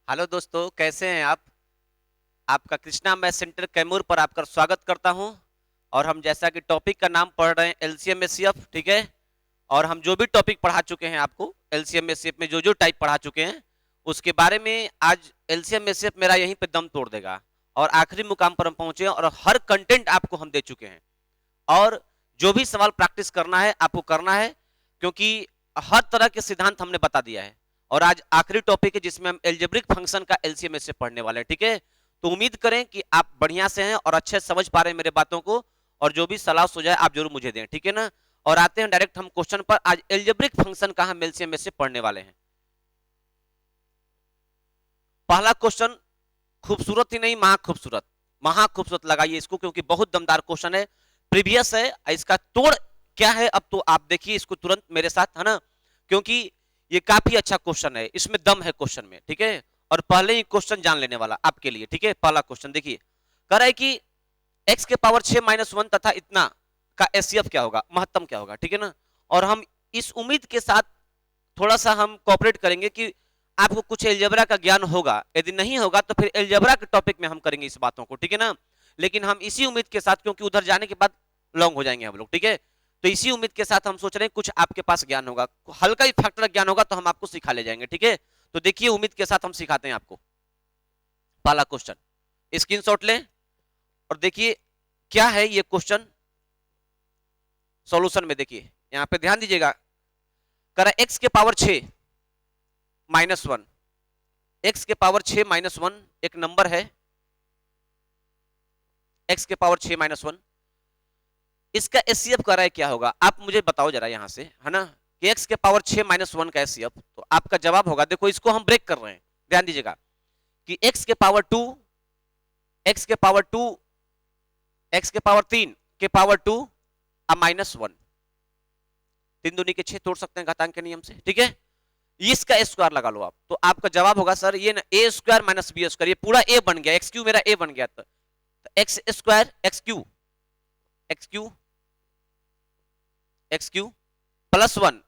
Hello दोस्तों, कैसे हैं आप। आपका कृष्णा मैथ सेंटर कैमूर पर आपका स्वागत करता हूं। और हम जैसा कि टॉपिक का नाम पढ़ रहे हैं एलसीएम एचसीएफ, ठीक है। और हम जो भी टॉपिक पढ़ा चुके हैं आपको एलसीएम एचसीएफ में जो जो टाइप पढ़ा चुके हैं उसके बारे में आज एलसीएम एचसीएफ मेरा यहीं पे दम तोड़ देगा। और आखिरी मुकाम पर हम पहुंचे हैं और हर कंटेंट आपको हम दे चुके हैं। और जो भी सवाल प्रैक्टिस करना है आपको करना है, क्योंकि हर तरह के सिद्धांत हमने बता दिया है। और आज आखिरी टॉपिक है जिसमें हम एल्जेब्रिक फंक्शन का एलसीएम से पढ़ने वाले हैं, ठीक है। तो उम्मीद करें कि आप बढ़िया से हैं और अच्छे समझ पा रहे हैं मेरे बातों को। और जो भी सलाह सुझाव आप जरूर मुझे दें, ठीक है ना। और आते हैं डायरेक्ट हम क्वेश्चन पर। आज एल्जेब्रिक फंक्शन का हम एलसीएम से पढ़ने वाले हैं। पहला क्वेश्चन खूबसूरत ही नहीं, महा खूबसूरत लगाइए इसको, क्योंकि बहुत दमदार क्वेश्चन है, प्रीवियस है। इसका तोड़ क्या है अब तो आप देखिए इसको तुरंत मेरे साथ, है ना। क्योंकि ये काफी अच्छा क्वेश्चन है, इसमें दम है क्वेश्चन में, ठीक है। और पहले ही क्वेश्चन जान लेने वाला आपके लिए, ठीक है। पहला क्वेश्चन देखिए, कह रहा है कि x के पावर 6 माइनस वन तथा इतना का एचसीएफ क्या होगा, महत्तम क्या होगा, ठीक है ना। और हम इस उम्मीद के साथ थोड़ा सा हम कोऑपरेट करेंगे कि आपको कुछ एलजेब्रा का ज्ञान होगा। यदि नहीं होगा तो फिर एलजेब्रा के टॉपिक में हम करेंगे इस बातों को, ठीक है ना। लेकिन हम इसी उम्मीद के साथ, क्योंकि उधर जाने के बाद लॉन्ग हो जाएंगे हम लोग, ठीक है। तो इसी उम्मीद के साथ हम सोच रहे हैं कुछ आपके पास ज्ञान होगा, हल्का ही फैक्टर ज्ञान होगा तो हम आपको सिखा ले जाएंगे, ठीक है। तो देखिए उम्मीद के साथ हम सिखाते हैं आपको। पहला क्वेश्चन स्क्रीनशॉट लें और देखिए क्या है ये क्वेश्चन। सॉल्यूशन में देखिए, यहां पे ध्यान दीजिएगा। कह रहा एक्स के पावर 6 माइनस वन, एक्स के पावर 6 माइनस वन एक नंबर है, एक्स के पावर 6 माइनस वन। इसका एचसीएफ कर रहा है क्या होगा, आप मुझे बताओ जरा यहां से, है ना। कि एक्स के पावर 6 माइनस वन का एचसीएफ, तो आपका जवाब होगा, देखो इसको हम ब्रेक कर रहे हैं, ध्यान दीजिएगा। कि एक्स के पावर 2, एक्स के पावर 2, एक्स के पावर 3 के पावर 2 माइनस वन। तीन दूनी के 6 तोड़ सकते हैं घातांक के नियम से, ठीक है। इसका स्क्वायर लगा लो आप, तो आपका जवाब होगा सर ये ना ए स्क्वायर माइनस बी स्क्वायर, ये पूरा ए बन गया, एक्स क्यू मेरा ए बन गया। तो x square x cube, x cube, x cube plus one,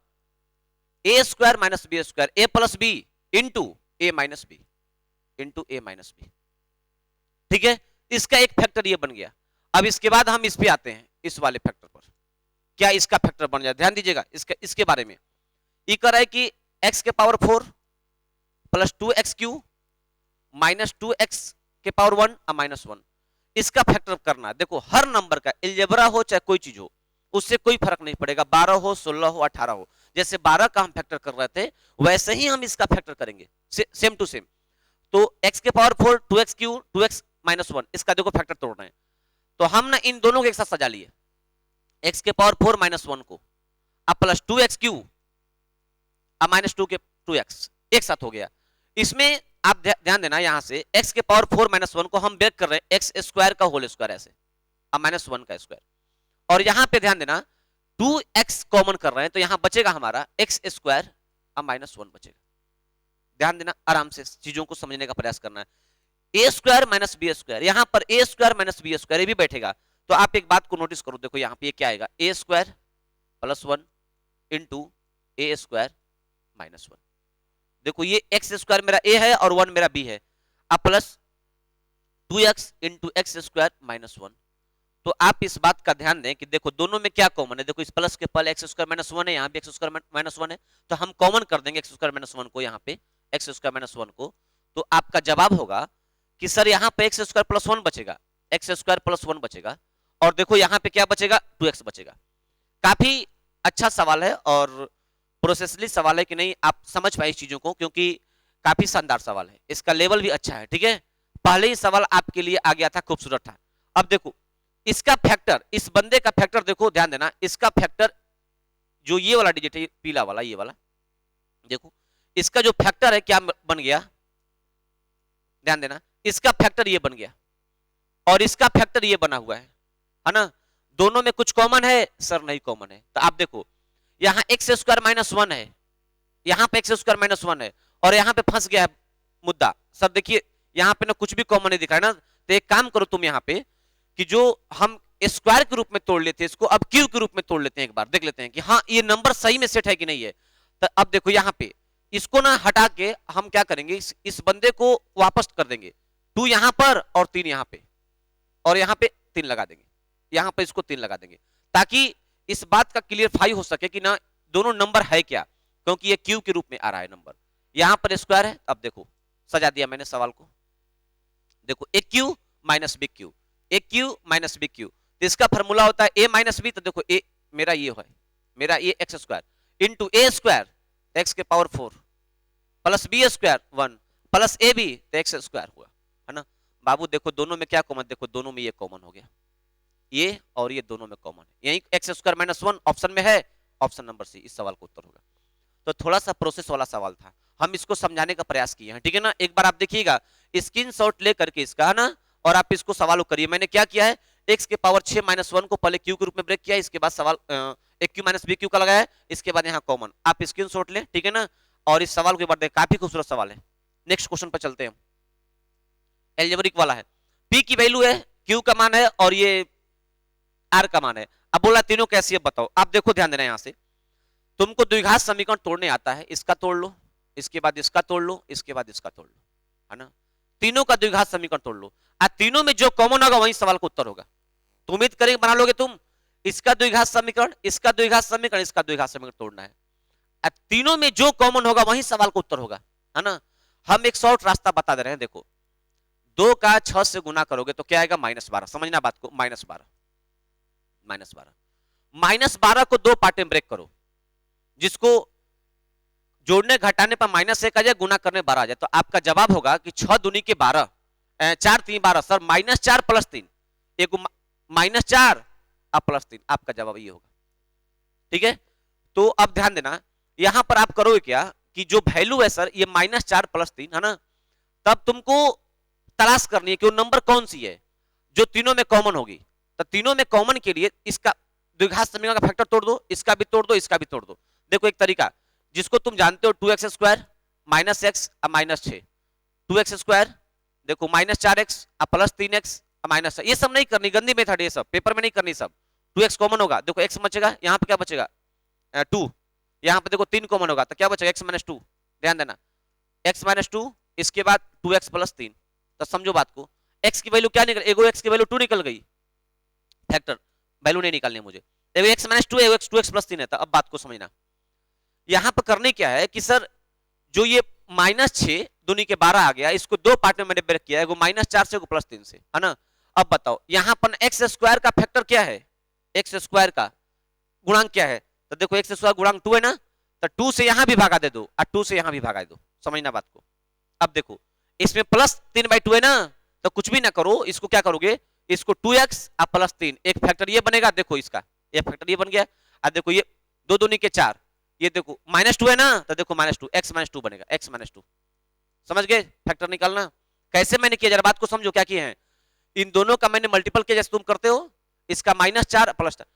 a square minus b square, a plus B into A minus b, into A minus b, ठीक है। इसका एक फैक्टर ये बन गया। अब इसके बाद हम इस पे आते हैं, इस वाले फैक्टर पर, क्या इसका फैक्टर बन जाए, ध्यान दीजिएगा इसके बारे में। ये कर रहा है कि एक्स के power 4 plus 2x Q minus 2x के पावर 1 माइनस वन, इसका फैक्टर करना है। देखो हर नंबर का एल्जेब्रा हो चाहे कोई चीज हो, उससे कोई फर्क नहीं पड़ेगा, 12 हो 16 हो 18 हो। जैसे 12 का हम फैक्टर कर रहे थे वैसे ही हम इसका फैक्टर करेंगे, सेम टू सेम। तो x के power 4 2x Q 2x minus one, इसका देखो फैक्टर तोड़ रहे हैं। तो हम ना इन दोनों को एक साथ सजा लिए, x के पावर 4 माइनस वन को अब प्लस 2x क्यू अब माइनस 2 के 2x एक साथ हो गया। इसमें आप ध्यान देना, यहां से x के पावर 4 माइनस वन को हम ब्रेक कर रहे हैं, एक्स स्क्वायर का होल स्क्वायर ऐसे, अब माइनस वन का स्क्वायर। और यहां पे ध्यान देना 2x कॉमन कर रहे हैं, तो यहां बचेगा हमारा एक्स स्क्वायर अब माइनस वन बचेगा। ध्यान देना, आराम से चीजों को समझने का प्रयास करना है। ए स्क्वायर माइनस बी स्क्वायर, यहां पर ए स्क्वायर माइनस बी स्क्वायर ये भी बैठेगा। तो आप एक बात को नोटिस करो, देखो यहां पे क्या आएगा, ए स्क्वायर प्लस वन इंटू ए स्क्वायर माइनस वन। देखो ये एक्स स्क्वायर मेरा ए है और वन मेरा बी है, अब plus 2x into x square minus one. तो आप इस बात का ध्यान दें कि देखो दोनों में क्या कॉमन है, देखो इस प्लस के पहले एक्स स्क्वायर माइनस वन है, यहाँ भी एक्स स्क्वायर माइनस वन है, तो हम कॉमन कर देंगे एक्स स्क्वायर माइनस वन को, यहाँ पे एक्स स्क्वायर माइनस वन को। तो आपका जवाब होगा कि सर यहाँ पे एक्स स्क्वायर प्लस वन बचेगा, एक्स स्क्वायर प्लस वन बचेगा। और देखो यहाँ पे क्या बचेगा, 2x बचेगा। काफी अच्छा सवाल है और प्रोसेसली सवाल है कि नहीं, आप समझ पाए इस चीजों को, क्योंकि काफी शानदार सवाल है, इसका लेवल भी अच्छा है, ठीक है। पहले ही सवाल आपके लिए आ गया था, खूबसूरत था। अब देखो इसका फैक्टर, इस बंदे का फैक्टर देखो, ध्यान देना, इसका फैक्टर जो ये वाला डिजिट है, पीला वाला, ये वाला देखो, इसका जो फैक्टर है क्या बन गया, ध्यान देना, इसका फैक्टर ये बन गया और इसका फैक्टर ये बना हुआ है ना। दोनों में कुछ कॉमन है सर, नहीं कॉमन है। तो आप देखो यहां एक्स स्क्वायर माइनस वन है, यहां पे एक्स स्क्वायर माइनस वन है, और यहां पे फंस गया है मुद्दा। सर देखिए यहां पे ना कुछ भी कॉमन नहीं दिख रहा है ना। तो एक काम करो तुम यहां पे कि जो हम स्क्वायर के रूप में तोड़ लेते हैं इसको, अब क्यूब के रूप में तोड़ लेते हैं, एक बार देख लेते हैं कि हाँ ये नंबर सही में सेट है कि नहीं है। तो अब देखो यहाँ पे इसको ना हटा के हम क्या करेंगे, इस बंदे को वापस कर देंगे, 2 यहां पर और 3 यहां पे, और यहां पे 3 लगा देंगे, यहां पे इसको 3 लगा देंगे, ताकि इस बात का क्लियरफाई हो सके कि ना दोनों नंबर है क्या, क्योंकि ये क्यू के रूप में आ रहा है नंबर, यहां पर स्क्वायर है। अब देखो सजा दिया मैंने सवाल को, देखो a cube minus b cube, A cube minus b Q, तो इसका फॉर्मूला होता है ए माइनस बी, तो देखो ए मेरा ये है, मेरा ये एक्स स्क्वायर इंटू ए स्क्वायर एक्स के power 4 plus B square 1 plus ए बी, तो एक्स स्क्वायर हुआ, है ना बाबू। देखो दोनों में क्या कॉमन, देखो दोनों में ये कॉमन हो गया, ये और ये दोनों में कॉमन है, यही एक्स स्क्वायर माइनस 1 ऑप्शन में है, ऑप्शन नंबर सी इस सवाल का उत्तर होगा। तो थोड़ा सा प्रोसेस वाला सवाल था, हम इसको समझाने का प्रयास किए हैं, ठीक है ना। एक बार आप देखिएगा स्क्रीनशॉट ले करके इसका, है ना, और आप इसको सवाल करिए। मैंने क्या किया है, एक्स के पावर 6 माइनस 1 को पहले क्यू के रूप में ब्रेक किया, इसके बाद सवाल एक क्यू माइनस बी क्यू का लगाया, इसके बाद यहाँ कॉमन, आप स्क्रीनशॉट ले, ठीक है ना। और इस सवाल के बाद काफी खूबसूरत सवाल है। नेक्स्ट क्वेश्चन पर चलते हैं, एल्जेब्रिक वाला है। पी की वैल्यू है, क्यू का मान है और ये आर का मान है। अब बोला तीनों कैसी है बताओ। आप देखो ध्यान देना, यहां से तुमको द्विघात समीकरण तोड़ने आता है, इसका तोड़ लो, इसके बाद इसका तोड़ लो, इसके बाद इसका तोड़ लो, है ना। तीनों का द्विघात समीकरण तोड़ लो, तीनों में जो कॉमन होगा वही सवाल का उत्तर होगा। तो उम्मीद करेंगे बना लोगे तुम। इसका द्विघात समीकरण, इसका द्विघात समीकरण, इसका द्विघात समीकरण तोड़ना है, तीनों में जो कॉमन होगा वही सवाल का उत्तर होगा, है ना। हम एक शॉर्ट रास्ता बता दे रहे हैं, देखो 2 का 6 से गुना करोगे तो क्या आएगा, -12, समझना बात को, -12, -12 को 2 पार्ट में ब्रेक करो, जिसको जोड़ने घटाने पर -1 आ जाए, गुना करने 12 आ जाए, तो आपका जवाब होगा कि 6 दूनी के 12, 4 3 12 सर, -4 + 3, एक -4 अब +3, आपका जवाब ये होगा, ठीक है। तो अब ध्यान देना, यहां पर आप करोगे क्या कि जो वैल्यू है सर ये -4 + 3 है ना, तब तुमको तलाश करनी है कि वो नंबर कौन सी है जो तीनों में कॉमन होगी। तो तीनों में कॉमन के लिए इसका द्विघात समीकरण का फैक्टर तोड़ दो, इसका भी तोड़ दो, इसका भी तोड़ दो। देखो एक तरीका जिसको तुम जानते हो, 2x square minus x -6, 2x square देखो -4x +3x माइनस, ये सब नहीं करनी, गंदी मेथड, ये सब पेपर में नहीं करनी, सब 2x कॉमन होगा, देखो x बचेगा, यहाँ पे क्या बचेगा 2, यहाँ पे देखो 3 कॉमन होगा, तो क्या बचेगा x - 2, ध्यान देना x - 2, इसके बाद 2x + 3, तो समझो बात को, x की वैल्यू क्या निकल, एगो x की वैल्यू 2 निकल गई, फैक्टर वैल्यू नहीं निकालनी मुझे, एगो x - 2 एगो 2x + 3 है। तो अब बात को समझना, यहां पर करने क्या है कि सर जो ये -6 दूनी के 12 आ गया, इसको 2 पार्ट में मैंने ब्रेक किया, एगो -4 से एगो +3 से, है ना। अब बताओ यहां पर x स्क्वायर का फैक्टर क्या है, x स्क्वायर का गुणांक क्या है, तो देखो x स्क्वायर गुणांक 2 है ना, तो 2 से यहां भी भागा दे दो और 2 से यहां भी भागा दे दो, समझना बात को। अब देखो इसमें +3/2 है ना, तो कुछ भी ना करो, इसको क्या करोगे, इसको 2x और +3, एक फैक्टर ये बनेगा, देखो इसका ये फैक्टर ये बन गया, और देखो ये 2 दूनी के 4, ये देखो -2 है ना, तो देखो -2 x - 2 बनेगा, x - 2, समझ गए फैक्टर निकालना कैसे मैंने किया, जरा बात को समझो क्या किए हैं। इन दोनों का मैंने मल्टीपल किया जैसे तुम करते हो, इसका -4 +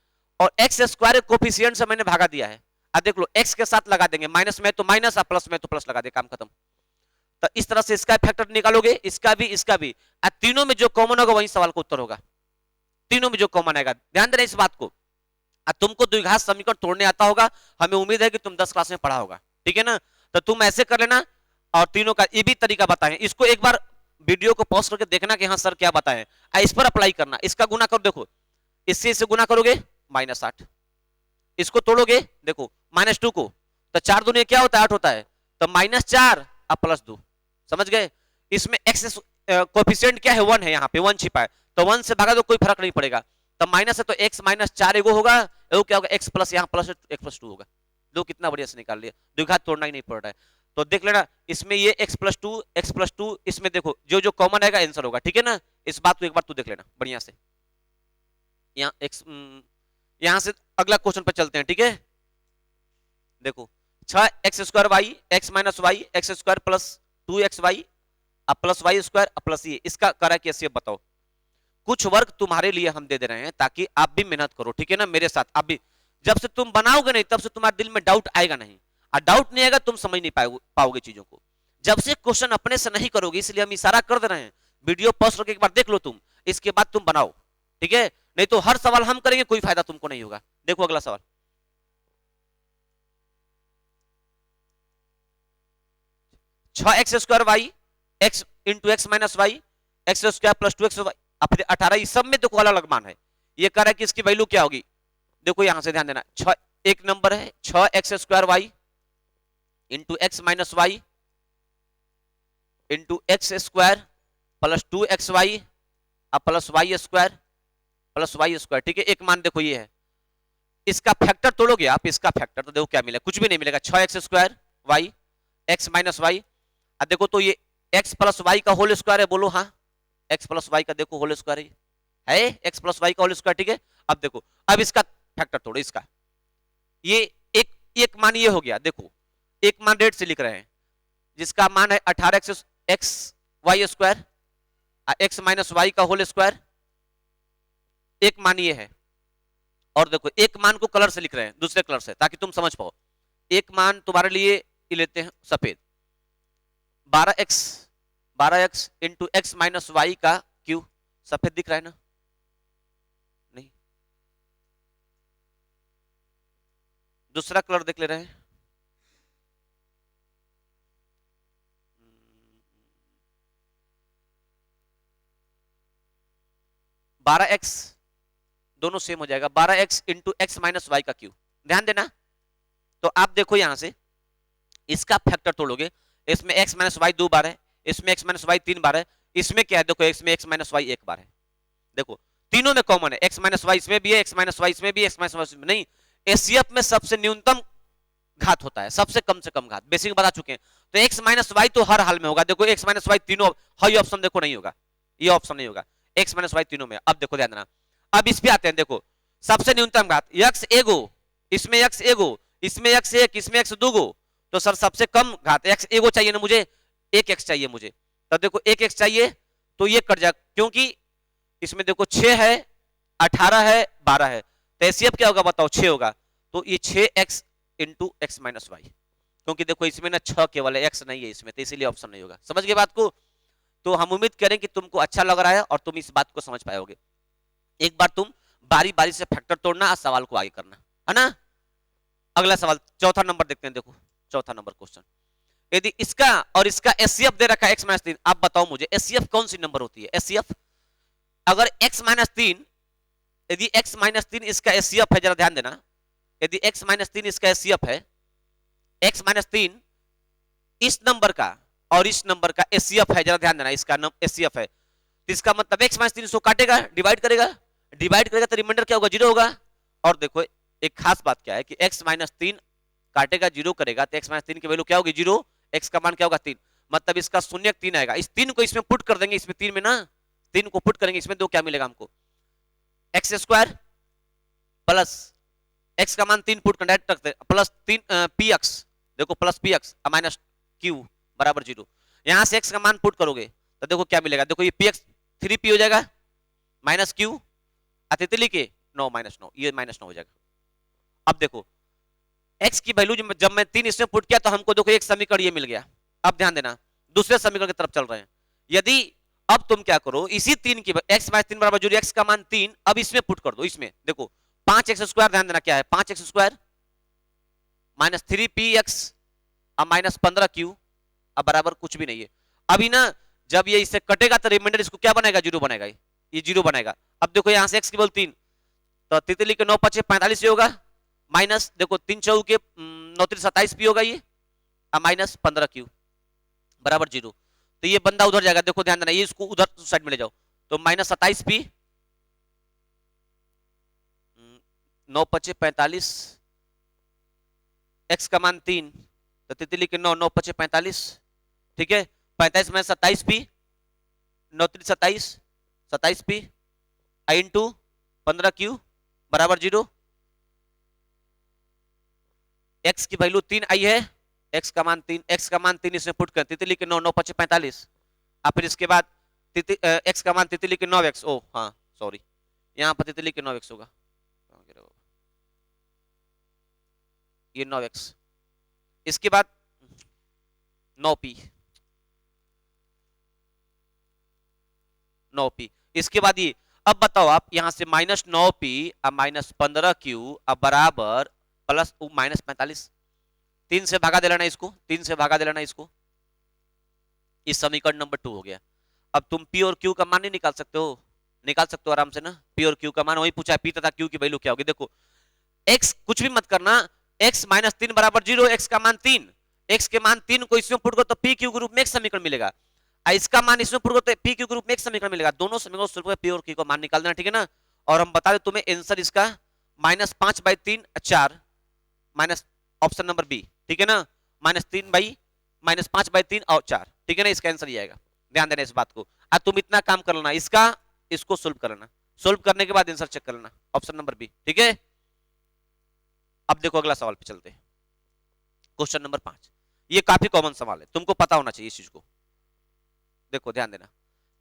और x स्क्वायर कोफिशिएंट से मैंने भागा दिया है, अब देख लो x के साथ लगा देंगे, माइनस में तो माइनस और प्लस में तो प्लस लगा दे, काम खत्म। तो इस तरह से इसका फैक्टर निकालोगे, इसका भी, इसका भी, और तीनों में जो कॉमन होगा वही सवाल का उत्तर होगा, तीनों में जो कॉमन आएगा, ध्यान देना इस बात को। तुमको द्विघात समीकरण तोड़ने आता होगा, हमें उम्मीद है कि तुम 10 क्लास में पढ़ा होगा, ठीक है ना। तो तुम ऐसे कर लेना, और तीनों का ये भी तरीका बताएं, इसको एक बार वीडियो को पॉज करके देखना कि हाँ सर क्या बताएं, इस पर अप्लाई करना। इसका गुना करो, देखो इससे इसे गुना करोगे -8, इसको तोड़ोगे देखो -2 को, तो 4 दूनी क्या होता है 8 होता है, तो -4 और +2, समझ गए। इसमें x कोफिशिएंट क्या है 1 है, यहाँ पे 1 छिपा है, तो 1 से भागा तो कोई फर्क नहीं पड़ेगा, तो माइनस है तो x - 4 एगो होगा, एगो क्या होगा x प्लस, यहाँ प्लस x + 2 होगा। दो कितना बढ़िया से निकाल लिया, द्विघात तोड़ना ही नहीं पड़ रहा है। तो देख लेना इसमें ये x + 2, इसमें देखो जो जो कॉमन आएगा आंसर होगा, ठीक है ना। इस बात को एक बार तू देख लेना बढ़िया से। यहाँ x, यहाँ से अगला क्वेश्चन पर चलते हैं, ठीक है। देखो 6x² y x - y x² + 2xy plus y square plus ये, इसका करा कैसे बताओ। कुछ वर्क तुम्हारे लिए हम दे दे रहे हैं ताकि आप भी मेहनत करो, ठीक है ना मेरे साथ। आप भी जब से तुम बनाओगे नहीं तब से तुम्हारे दिल में डाउट आएगा नहीं, और डाउट नहीं आएगा तुम समझ नहीं पाओगे चीजों को। जब से क्वेश्चन अपने से नहीं करोगे, इसलिए हम इशारा कर दे रहे हैं, वीडियो पॉज करके एक बार देख लो तुम, इसके बाद तुम बनाओ, ठीक है। नहीं तो हर सवाल हम करेंगे, कोई फायदा तुमको नहीं होगा। देखो अगला सवाल, 6x² x into X minus Y x² plus 2x Y, अब फिर 18, इस सब में देखो अलग अलग मान है। ये कह रहा है कि इसकी वैल्यू क्या होगी, देखो यहां से ध्यान देना, एक नंबर है 6x² into X minus Y into x² plus 2xy plus y² plus y²। ठीक है, एक मान देखो ये है, इसका फैक्टर तोड़ोगे आप, इसका फैक्टर तो देखो क्या मिलेगा, कुछ भी नहीं मिलेगा, 6x² x माइनस वाई। अब देखो तो ये x प्लस वाई का होल स्क्वायर है, बोलो हाँ, x प्लस वाई का देखो होल स्क्वायर है x प्लस वाई का होल स्क्वायर। ठीक है, अब देखो, अब इसका फैक्टर तोड़ो, इसका ये एक मान ये हो गया, देखो एक मान रेट से लिख रहे हैं जिसका मान है 18x x माइनस वाई का होल स्क्वायर, एक मान ये है। और देखो एक मान को कलर से लिख रहे हैं, दूसरे कलर से, ताकि तुम समझ पाओ। एक मान तुम्हारे लिए लेते हैं सफेद, 12x into X minus Y का क्यू, सफेद दिख रहा है ना, नहीं, दूसरा कलर देख ले रहे हैं, 12x, दोनों सेम हो जाएगा, 12x into X minus Y का क्यू, ध्यान देना। तो आप देखो यहां से इसका फैक्टर तोड़ोगे, इसमें x माइनस वाई 2 बार है, इसमें x माइनस वाई 3 बार है, इसमें क्या है देखो, इसमें x माइनस वाई 1 बार है, देखो तीनों में कॉमन है, x माइनस वाई इसमें भी है, x माइनस वाई इसमें भी, x माइनस वाई इसमें नहीं। एसीएफ में सबसे न्यूनतम घात होता है, सबसे कम से कम घात, बेसिक बता चुके हैं। तो x माइनस वाई तो हर हाल में होगा, देखो x माइनस वाई तीनों, हाई ऑप्शन देखो नहीं होगा, ये ऑप्शन नहीं होगा, x माइनस वाई तीनों में। अब देखो ध्यान देना, अब इस पे आते हैं, देखो सबसे न्यूनतम घात x एगो, इसमें x एगो, इसमें x एक, इसमें x दूगो, तो सर सबसे कम घात x एगो चाहिए ना मुझे, एक x चाहिए मुझे, तो देखो एक x चाहिए तो ये कट जाए, क्योंकि इसमें देखो 6 है, 18 है, 12 है, तो एसीएफ क्या होगा बताओ, 6 होगा, तो ये 6x into X minus Y, क्योंकि देखो इसमें ना 6 केवल है, x नहीं है इसमें, तो इसीलिए ऑप्शन नहीं होगा। समझ गए बात को? तो हम उम्मीद करें कि तुमको अच्छा लग रहा है और तुम इस बात को समझ पाओगे। एक बार तुम बारी बारी से फैक्टर तोड़ना, सवाल को आगे करना है ना। अगला सवाल, चौथा नंबर देखते हैं, देखो चौथा नंबर क्वेश्चन, यदि इसका और इसका एचसीएफ दे रखा है x माइनस 3, आप बताओ मुझे एचसीएफ कौन सी नंबर होती है, एचसीएफ अगर x माइनस 3, यदि x माइनस 3 इसका एचसीएफ है, जरा ध्यान देना, यदि x माइनस 3 इसका एचसीएफ है, x माइनस 3 इस नंबर का और इस नंबर का एचसीएफ है, जरा ध्यान देना, इसका एचसीएफ है, तो इसका मतलब x माइनस 3 इसको काटेगा, डिवाइड करेगा, डिवाइड करेगा तो रिमाइंडर क्या होगा, 0 होगा। और देखो एक खास बात क्या है कि x माइनस 3 काटेगा 0 करेगा, तो x माइनस 3 की वैल्यू क्या होगी, 0, x का मान क्या होगा 3, मतलब इसका शून्य 3 आएगा। इस 3 को इसमें पुट कर देंगे, इसमें 3 में ना 3 को पुट करेंगे, इसमें 2 क्या मिलेगा हमको, x² प्लस x का मान 3 पुट कर डायरेक्ट रखते हैं, प्लस 3 px, देखो प्लस px माइनस q बराबर 0, यहां से x का मान पुट करोगे तो देखो क्या मिलेगा, देखो ये px 3p हो जाएगा माइनस q, तितली के 9 माइनस 9, ये माइनस 9 हो जाएगा। अब देखो x की वैल्यू जब मैं 3 इसमें पुट किया तो हमको देखो एक समीकरण ये मिल गया। अब ध्यान देना, दूसरे समीकरण की तरफ चल रहे हैं। यदि अब तुम क्या करो, इसी 3 की x माइनस 3 बराबर 0, x का मान 3, अब इसमें पुट कर दो, इसमें देखो 5x², ध्यान देना क्या है, 5x² माइनस 3px अब माइनस 15q, अब बराबर कुछ भी नहीं है। अभी ना जब ये इससे कटेगा तो रिमाइंडर इसको क्या बनाएगा, 0 बनाएगा, ये 0 बनाएगा। अब देखो यहां से x की वैल्यू 3, तो तितली के 9 5 45 होगा, माइनस देखो 3 4 के 9 3 27 भी होगा ये, अब माइनस 15q बराबर 0, तो ये बंदा उधर जाएगा, देखो ध्यान देना, ये इसको उधर साइड में ले जाओ, तो माइनस 27p 9 5 45, x का मान 3, तो तितली के 9 9 5 45, ठीक है, 45 में 27p 9 3 27 27p इंटू 15q बराबर 0, x की वैल्यू 3 आई है, x का मान 3 इसमें पुट कर, तितली के 9 9 5 45, और फिर इसके बाद x का मान तितली के 9x, ओ हाँ सॉरी, यहाँ पर तितली के 9x होगा, ये 9x, इसके बाद 9p 9p, इसके बाद ये, अब बताओ आप यहां से माइनस 9p अब माइनस 15q अब बराबर प्लस माइनस 45, 3 से भागा दे लेना इसको, 3 से भागा दे लेना इसको, इस समीकरण नंबर 2 हो गया। अब तुम पी और क्यू का मान नहीं निकाल सकते हो? निकाल सकते हो आराम से ना। पी और क्यू का मान वही पूछा है, पी तथा क्यू की वैल्यू क्या होगी। देखो एक्स कुछ भी मत करना, एक्स माइनस 3 बराबर 0, एक्स का मान 3, एक्स के मान 3 को इसमें पुट करो तो पी क्यू के रूप में एक समीकरण मिलेगा, इसका मान इसमें पुट करो तो पी क्यू के रूप में एक समीकरण मिलेगा। दोनों समीकरणों से पी और क्यू का मान निकाल देना, ठीक है ना। और हम बता दें तुम्हें आंसर इसका -5/3 4 माइनस ऑप्शन नंबर बी, ठीक है ना, -5/3 और 4, ठीक है ना, इसका आंसर ये आएगा। ध्यान देना इस बात को। अब तुम इतना काम कर लेना, इसका इसको सोल्व कर लेना, सोल्व करने के बाद आंसर चेक कर लेना, ऑप्शन नंबर बी, ठीक है। अब देखो अगला सवाल पे चलते हैं, क्वेश्चन नंबर 5। ये काफी कॉमन सवाल है, तुमको पता होना चाहिए इस चीज को। देखो ध्यान देना,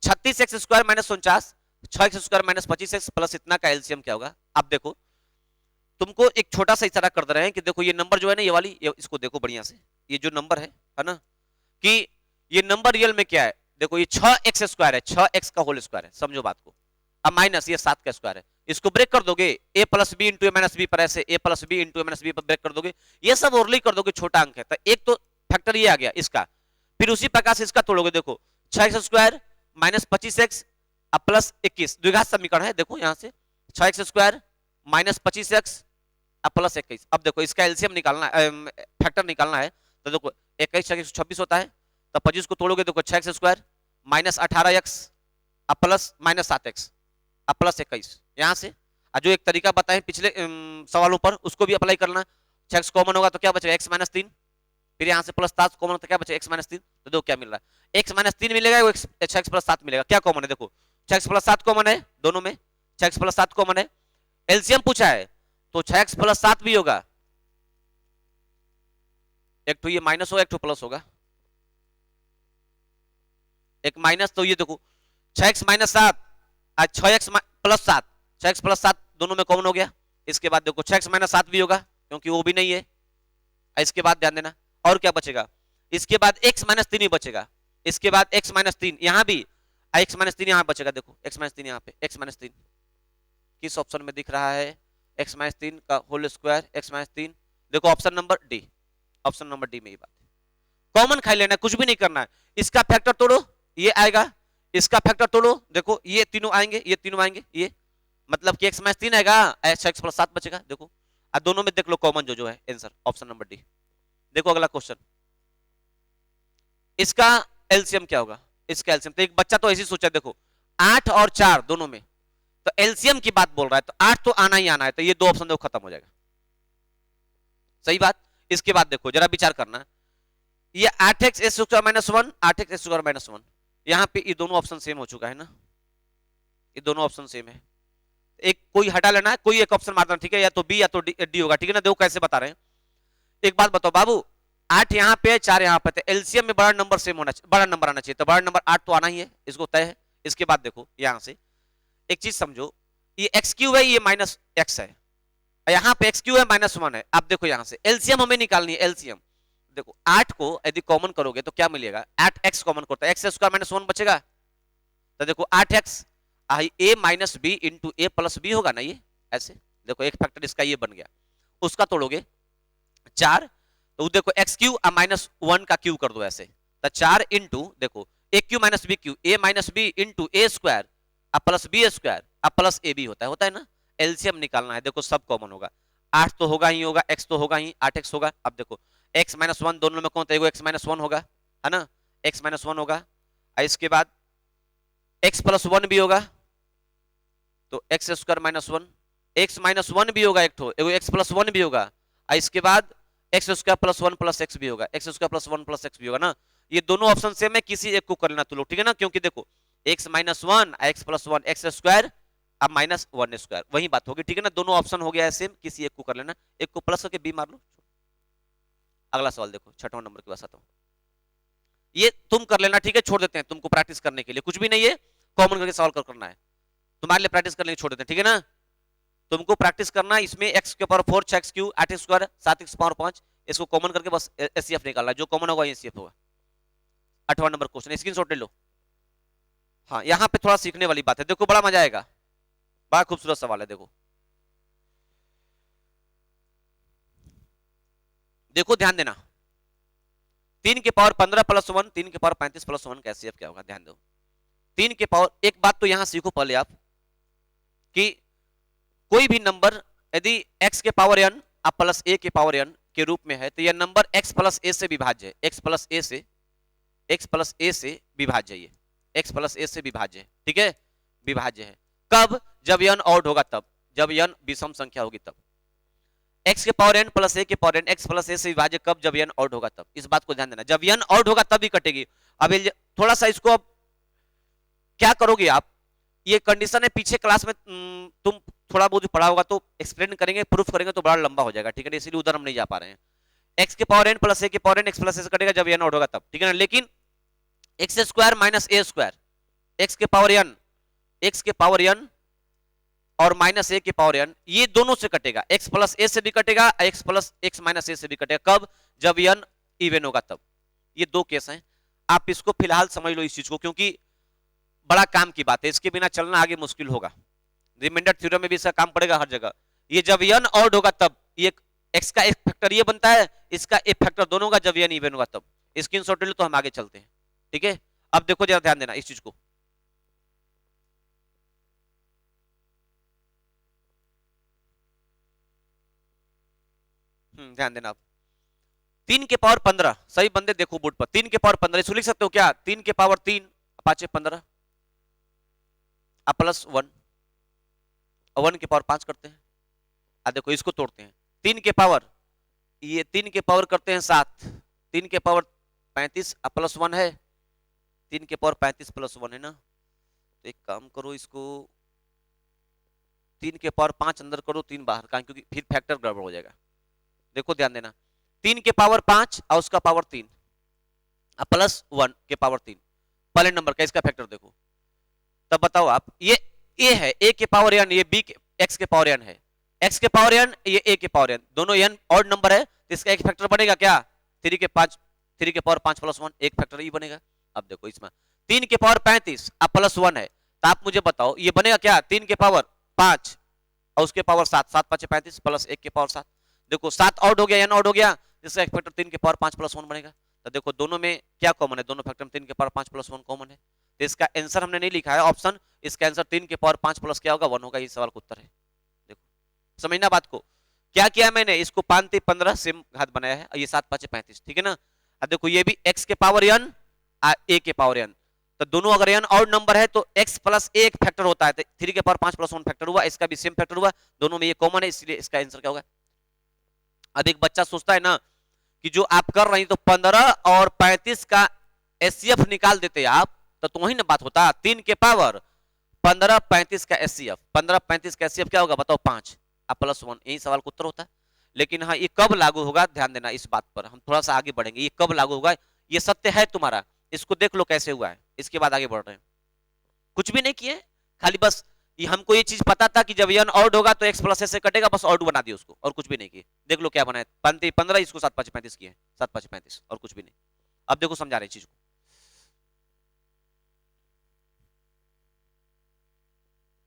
36x² minus 49, 6x² minus 25x plus इतना का एलसीएम क्या होगा। अब देखो तुमको एक छोटा सा इशारा कर दे रहे हैं कि देखो ये नंबर जो है ना, ये वाली इसको देखो बढ़िया से, ये जो नंबर है ना, कि ये नंबर रियल में क्या है। देखो ये 6x² है, 6x का होल स्क्वायर है, समझो बात को। अब माइनस ये 7 का स्क्वायर है, इसको ब्रेक कर दोगे a plus B into A minus B पर, ऐसे a plus B into A minus B पर ब्रेक कर दोगे, ये सब ओरली कर दोगे, छोटा अंक है तो एक तो फैक्टर ये आ गया इसका। फिर उसी प्रकार से इसका तोड़ोगे, देखो 6x² माइनस 25x अब प्लस 21, द्विघात समीकरण है। देखो यहां से 6x² माइनस 25x अब प्लस 21। अब देखो इसका एलसीएम निकालना, फैक्टर निकालना है, तो देखो 21 26 होता है, तो 25 को तोड़ोगे, देखो 6x² माइनस 18x अब प्लस माइनस 7x अब प्लस 21। यहां से जो एक तरीका बताए पिछले सवालों पर, उसको भी अप्लाई करना। 6x कॉमन होगा तो क्या बचेगा, x माइनस 3, फिर यहां से प्लस 7 कॉमन तो क्या बचेगा, x माइनस 3। तो देखो क्या मिल रहा है, x माइनस 3 मिलेगा, 6x प्लस 7 मिलेगा। क्या कॉमन है, देखो 6x प्लस 7 कॉमन है दोनों में, 6x प्लस 7 कॉमन है। एलसीएम पूछा है तो 6x प्लस 7 भी होगा, एक तो ये माइनस होगा, एक तो प्लस होगा, एक माइनस, तो ये देखो 6x माइनस 7 आज 6x प्लस 7, 6x प्लस 7 दोनों में कॉमन हो गया। इसके बाद देखो 6x माइनस 7 भी होगा क्योंकि वो भी नहीं है। इसके बाद ध्यान देना और क्या बचेगा, इसके बाद x माइनस 3 ही बचेगा, इसके बाद x माइनस 3 यहां भी, x माइनस 3 यहां बचेगा। देखो x माइनस 3 यहां पे, x माइनस 3 किस ऑप्शन में दिख रहा है, x माइनस 3 का होल स्क्वायर, x माइनस 3, देखो option number D, option number D में ये बात है। कॉमन खाई लेना, कुछ भी नहीं करना है। इसका फैक्टर तोड़ो, ये आएगा, इसका फैक्टर तोड़ो, देखो ये तीनों आएंगे, ये तीनों आएंगे, ये मतलब कि x माइनस 3 आएगा, x प्लस 7 बचेगा। देखो दोनों में देख लो कॉमन जो है आंसर, ऑप्शन नंबर डी। देखो अगला क्वेश्चन, इसका एलसीएम क्या होगा, इसका एलसीएम, तो एक बच्चा तो ऐसे सोचा, देखो 8 और 4 दोनों में, तो एलसीएम की बात बोल रहा है तो 8 तो आना ही आना है, तो ये दो ऑप्शन देखो खत्म हो जाएगा, सही बात। इसके बाद देखो जरा विचार करना, ये 8x s square minus 1, 8x s square minus 1, यहां पे ये दोनों ऑप्शन सेम हो चुका है ना, ये दोनों ऑप्शन सेम है, एक कोई हटा लेना है, कोई एक ऑप्शन मारना, ठीक है, या तो बी या तो डी होगा, ठीक है ना। देखो कैसे बता रहे हैं, एक बात बताओ बाबू, 8 यहाँ पे 4 यहाँ पे, एलसीएम में बड़ा नंबर सेम होना चाहिए, बड़ा नंबर आना चाहिए, तो बड़ा नंबर 8 तो आना ही है, इसको तय है। इसके बाद देखो यहां से एक चीज समझो, ये एक्स क्यू है, ये माइनस एक्स है, यहाँ पे एक्स क्यू है माइनस 1 है। अब देखो यहां से एलसीएम हमें निकालनी है, एलसीएम देखो 8 को यदि कॉमन करोगे तो क्या मिलेगा, 8x कॉमन करता है, एक्स स्क्वायर माइनस 1 बचेगा, तो देखो 8x ए माइनस बी इंटू ए प्लस बी होगा ना, ये ऐसे देखो एक फैक्टर इसका ये बन गया, उसका तोड़ोगे 4, तो देखो एक्स क्यू माइनस 1 का क्यू कर दो ऐसे, तो 4 इंटू देखो a cube minus b cube, a minus b into A square plus B square plus A b होता है ना। एलसीएम निकालना है, देखो सब कॉमन होगा, 8 तो होगा ही होगा, x तो होगा ही, 8x होगा। अब देखो x माइनस 1 दोनों में कौन था, x माइनस 1 होगा, है ना, x माइनस 1 होगा, इसके बाद x प्लस 1 भी होगा, तो x square minus 1, x minus 1 भी होगा, एक तो एक्स प्लस 1 भी होगा, इसके बाद x square plus 1 plus x भी होगा, x square plus 1 plus x भी होगा ना। ये दोनों ऑप्शन सेम है, किसी एक को कर लेना तुम लोग, ठीक है ना, क्योंकि देखो x minus 1 x plus 1 x square अब माइनस 1 स्क्वायर, वही बात होगी, ठीक है ना। दोनों ऑप्शन हो गया है सेम, किसी एक को कर लेना, एक को प्लस करके बी मार लो। अगला सवाल देखो, छठवां नंबर के पास आता हूं, ये तुम कर लेना, ठीक है, छोड़ देते हैं तुमको प्रैक्टिस करने के लिए, कुछ भी नहीं है, कॉमन करके सॉल्व करना है, तुम्हारे लिए प्रैक्टिस करने के छोड़ देते हैं, ठीक है ना। तुमको प्रैक्टिस करना, इसमें x के power 4 6x Q 8x square 7x power 5, इसको कॉमन करके बस एचसीएफ निकालना है, जो कॉमन होगा एचसीएफ होगा। 8वां नंबर क्वेश्चन, स्क्रीनशॉट ले लो। हाँ यहाँ पे थोड़ा सीखने वाली बात है, देखो बड़ा मजा आएगा, बड़ा खूबसूरत सवाल है। देखो देखो ध्यान देना, 3 के पावर 15 प्लस 1, 3 के पावर 35 प्लस 1 का एचसीएफ क्या होगा, ध्यान दो। 3 के पावर, एक बात तो यहां सीखो पहले आप कि कोई भी नंबर यदि x के पावर n अब प्लस a के पावर n के रूप में है तो यह नंबर x प्लस a से विभाज्य है, x प्लस a से विभाज्य है, x प्लस a से विभाज्य है, ठीक है, विभाज्य है। कब? जब n ऑड होगा तब, जब n विषम संख्या होगी तब। x के पावर n प्लस a के power n x plus a से विभाज्य कब? जब n ऑड होगा तब। इस बात को ध्यान देना, जब n ऑड होगा तब ही कटेगी। अब थोड़ा सा इसको अब क्या करोगे आप, ये कंडीशन है, पीछे क्लास में तुम थोड़ा बहुत पढ़ा होगा तो एक्सप्लेन करेंगे, प्रूफ करेंगे तो बड़ा लंबा हो जाएगा, ठीक है, इसलिए उधर हम नहीं जा पा रहे हैं। x के पावर n प्लस a के power n x plus a से कटेगा जब n ऑड होगा तब, ठीक है ना। लेकिन x square minus a square, x के पावर n और माइनस a के पावर n, ये दोनों से कटेगा, x प्लस a से भी कटेगा, x माइनस a से भी कटेगा। कब? जब n इवन होगा तब। ये दो केस हैं, आप इसको फिलहाल समझ लो इस चीज को, क्योंकि बड़ा काम की बात है, इसके बिना चलना आगे मुश्किल होगा। रिमाइंडर थ्योरम में भी इसका काम पड़ेगा हर जगह। ये जब n ऑड होगा तब ये x का एक फैक्टर ये बनता है, इसका एक फैक्टर दोनों का जब n इवन होगा तब। स्क्रीनशॉट ले लो तो हम आगे चलते हैं, ठीक है। अब देखो जरा ध्यान देना इस चीज को, ध्यान देना। अब 3 के पावर 15, सही बंदे देखो बोर्ड पर, 3 के पावर 15 इसको लिख सकते हो क्या, 3 के पावर 3 5 15 प्लस 1, 1 के पावर 5 करते हैं। देखो इसको तोड़ते हैं, 3 के पावर, ये 3 के पावर करते हैं 7, 3 के पावर 35 प्लस 1 है, 3 के पावर 35 प्लस 1 है ना। तो एक काम करो, इसको 3 के पावर 5 अंदर करो, 3 बाहर का, क्योंकि फिर फैक्टर गड़बड़ हो जाएगा। देखो ध्यान देना, 3 के पावर 5 और उसका पावर 3 प्लस 1 के पावर 3, पहले नंबर का इसका फैक्टर देखो, तब बताओ आप, ये a है, a के पावर n, ये b के x के पावर n है, x के पावर n, ये a के पावर n, दोनों n ऑड नंबर है तो इसका एक फैक्टर बनेगा क्या, 3 के पावर 5 प्लस 1, एक फैक्टर ही बनेगा। अब देखो इसमें 3 के पावर 35 अब प्लस 1 है, तो आप मुझे बताओ ये बनेगा क्या, 3 के पावर 5 और उसके पावर 7, 7 5 35 प्लस 1 के पावर 7। देखो 7 ऑड हो गया, n ऑड हो गया, जिसका एक फैक्टर 3 के पावर 5 प्लस 1 बनेगा। तो देखो दोनों में क्या कॉमन है, दोनों फैक्टर में 3 के पावर 5 प्लस 1 कॉमन है। तो इसका आंसर हमने नहीं लिखा है ऑप्शन, इसका आंसर 3 के पावर 5 प्लस क्या होगा, 1 होगा, ये सवाल का उत्तर है। देखो समझना बात को, क्या किया मैंने, इसको 5 3 15 सेम घात बनाया है, ये 7 5 35, ठीक है ना। अब देखो ये भी x के पावर n a के पावर n, तो दोनों अगर n ऑड नंबर है तो x प्लस a एक फैक्टर होता है, तो 3 के पावर 5 प्लस 1 फैक्टर हुआ, इसका भी सेम फैक्टर हुआ, दोनों में ये कॉमन है, इसलिए इसका आंसर क्या होगा। अब एक बच्चा सोचता है ना कि जो आप कर रहे हैं तो 15 और 35 का एचसीएफ निकाल देते आप तो वही ना बात होता, 3 के पावर 15 35 का एचसीएफ, 15 35 का एचसीएफ क्या होगा बताओ, 5 प्लस 1, यही सवाल का उत्तर होता है। लेकिन हाँ, ये कब लागू होगा, ध्यान देना इस बात पर, हम थोड़ा सा आगे बढ़ेंगे, ये कब लागू होगा, ये सत्य है तुम्हारा, इसको देख लो कैसे हुआ है, इसके बाद आगे बढ़ रहे हैं। कुछ भी नहीं किए, खाली बस ये हमको ये चीज पता था कि जब n ऑड होगा तो x प्लस से कटेगा, बस ऑड बना दिया उसको, और कुछ भी नहीं किए। देख लो क्या बना है, 15 इसको 7 5 35 किए, 7 5 35 और कुछ भी नहीं। अब देखो समझा रहे चीज को,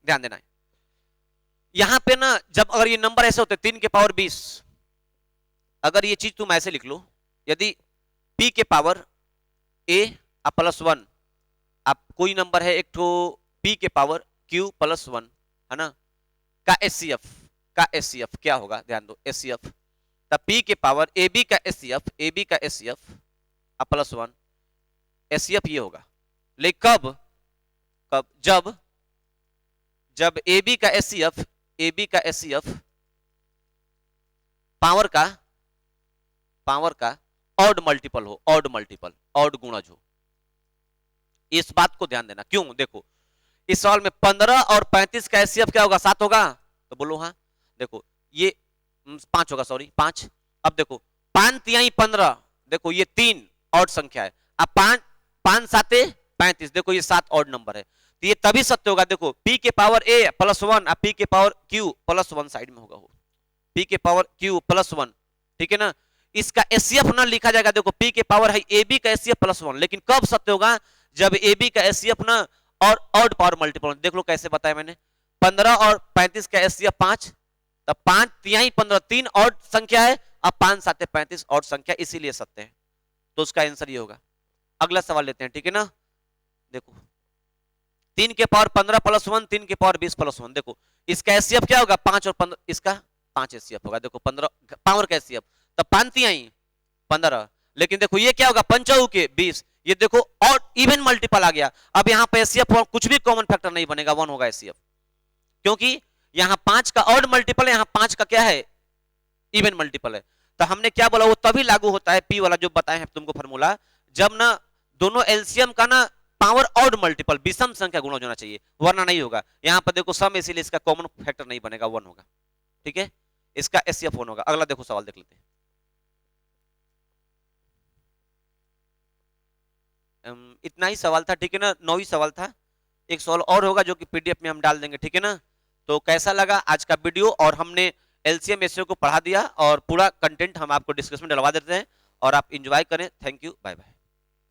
ध्यान देना है यहां पे ना, जब अगर ये नंबर ऐसे होते 3 के पावर 20, अगर ये चीज तुम ऐसे लिख लो, यदि p के पावर a प्लस 1, अब कोई नंबर है एक तो p के पावर q प्लस 1 है ना, का एचसीएफ क्या होगा, ध्यान दो, एचसीएफ तब p के पावर ab का एचसीएफ प्लस 1, एचसीएफ ये होगा। लेकिन कब जब ab का एचसीएफ पावर का ऑड मल्टीपल हो, ऑड गुणज हो। इस बात को ध्यान देना, क्यों, देखो इस सवाल में 15 और 35 का एचसीएफ क्या होगा, 7 होगा, तो बोलो हाँ। देखो ये 5 होगा, सॉरी 5। अब देखो 5 3 15, देखो ये 3 ऑड संख्या है, अब 5 7 35, देखो ये 7 ऑड नंबर है, तो ये तभी सत्य होगा। देखो p के पावर a प्लस 1 और p के पावर q प्लस 1 साइड में होगा, वो p के पावर q प्लस 1, ठीक है ना। इसका एचसीएफ ना लिखा जाएगा, देखो p के पावर है ab का एचसीएफ प्लस 1, लेकिन कब सत्य होगा, जब ab का एचसीएफ ना और ऑड पावर मल्टीपल। देख लो कैसे बताया मैंने, 15 और 35 का एचसीएफ 5, तब 5 3 15 3 ऑड संख्या है, अब 5 7 35 ऑड संख्या, इसीलिए सत्य है। तो उसका आंसर ये होगा। अगला सवाल लेते हैं, ठीक है ना। देखो 3 के पावर 15 प्लस 1, 3 के पावर 20 प्लस 1। देखो इसका एचसीएफ क्या होगा, 5 और 15, इसका 5 एचसीएफ होगा। देखो 15 पावर का एचसीएफ, तब पांति आई 15, लेकिन देखो ये क्या होगा, पंचाऊ के 20, ये देखो और इवन मल्टीपल आ गया। अब यहाँ पे एचसीएफ कुछ भी कॉमन फैक्टर नहीं बनेगा, 1 होगा एचसीएफ, क्योंकि यहाँ 5 का ऑड मल्टीपल है, यहाँ 5 का क्या है, इवन मल्टीपल है। तो हमने क्या बोला, वो तभी लागू होता है पी वाला जो बताए हैं तुमको फॉर्मूला, जब ना दोनों एलसीएम का ना पावर ऑड मल्टीपल विषम संख्या गुणा होना चाहिए, वरना नहीं होगा। यहां पर देखो सम, इसीलिए इसका कॉमन फैक्टर नहीं बनेगा, 1 होगा। ठीक है, इसका एचसीएफ 1 होगा। अगला देखो सवाल देख लेते हैं। इतना ही सवाल था, ठीक है ना, 9 ही सवाल था। एक सवाल और होगा जो कि पीडीएफ में हम डाल देंगे, ठीक है ना। तो कैसा लगा आज का वीडियो, और हमने एलसीएम एससीओ को पढ़ा दिया और पूरा कंटेंट हम आपको डिस्कशन में डलवा देते हैं, और आप इंजॉय करें। Thank you, bye bye.